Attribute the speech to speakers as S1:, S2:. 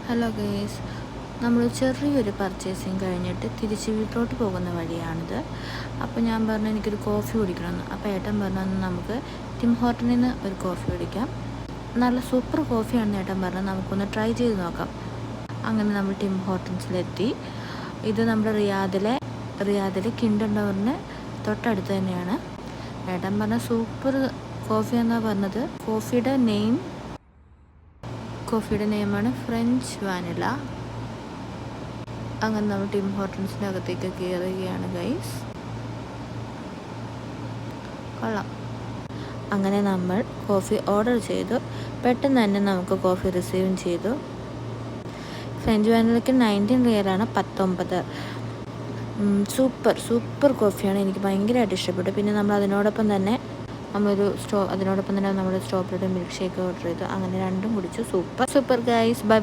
S1: Hello guys, നമ്മൾ ചെറിയൊരു purchasing കഴിഞ്ഞിട്ട് തിരിച്ച് വീട്ടിലോട്ട് പോകുന്ന വഴിയാണിത്. അപ്പോൾ ഞാൻ പറഞ്ഞു എനിക്കൊരു കോഫി കുടിക്കണമെന്ന്. അപ്പോൾ ഏട്ടൻ പറഞ്ഞു നമുക്ക് ടിം ഹോർട്ടനിൽ നിന്ന് ഒരു കോഫി കുടിക്കാം, നല്ല സൂപ്പർ കോഫിയാണെന്ന് ഏട്ടൻ പറഞ്ഞു, നമുക്കൊന്ന് ട്രൈ ചെയ്ത് നോക്കാം. അങ്ങനെ നമ്മൾ ടിം ഹോർട്ടൻസിലെത്തി. ഇത് നമ്മുടെ റിയാദിലെ കിങ്ഡം ടവറിന് തൊട്ടടുത്ത് തന്നെയാണ്. ഏട്ടൻ പറഞ്ഞ സൂപ്പർ കോഫി എന്നാണ് പറഞ്ഞത്. കോഫിയുടെ നെയിമാണ് ഫ്രഞ്ച് വാനില. അങ്ങനെ നമ്മൾ ടിം ഹോർട്ടൻസിൻ്റെ അകത്തേക്ക് കയറുകയാണ് ഗൈസ്. കൊള്ളാം. അങ്ങനെ നമ്മൾ കോഫി ഓർഡർ ചെയ്തു. പെട്ടെന്ന് തന്നെ നമുക്ക് കോഫി റിസീവും ചെയ്തു. ഫ്രഞ്ച് വാനിലയ്ക്ക് 19 റിയലാണ്, 19. സൂപ്പർ കോഫിയാണ്, എനിക്ക് ഭയങ്കരമായിട്ട് ഇഷ്ടപ്പെട്ടു. പിന്നെ നമ്മൾ അതിനോടൊപ്പം തന്നെ നമ്മൾ സ്ട്രോബെറിയുടെ മിൽക്ക് ഷേക്ക് ഓർഡർ ചെയ്തു. അങ്ങനെ രണ്ടും കുടിച്ചു. Super guys. Bye bye.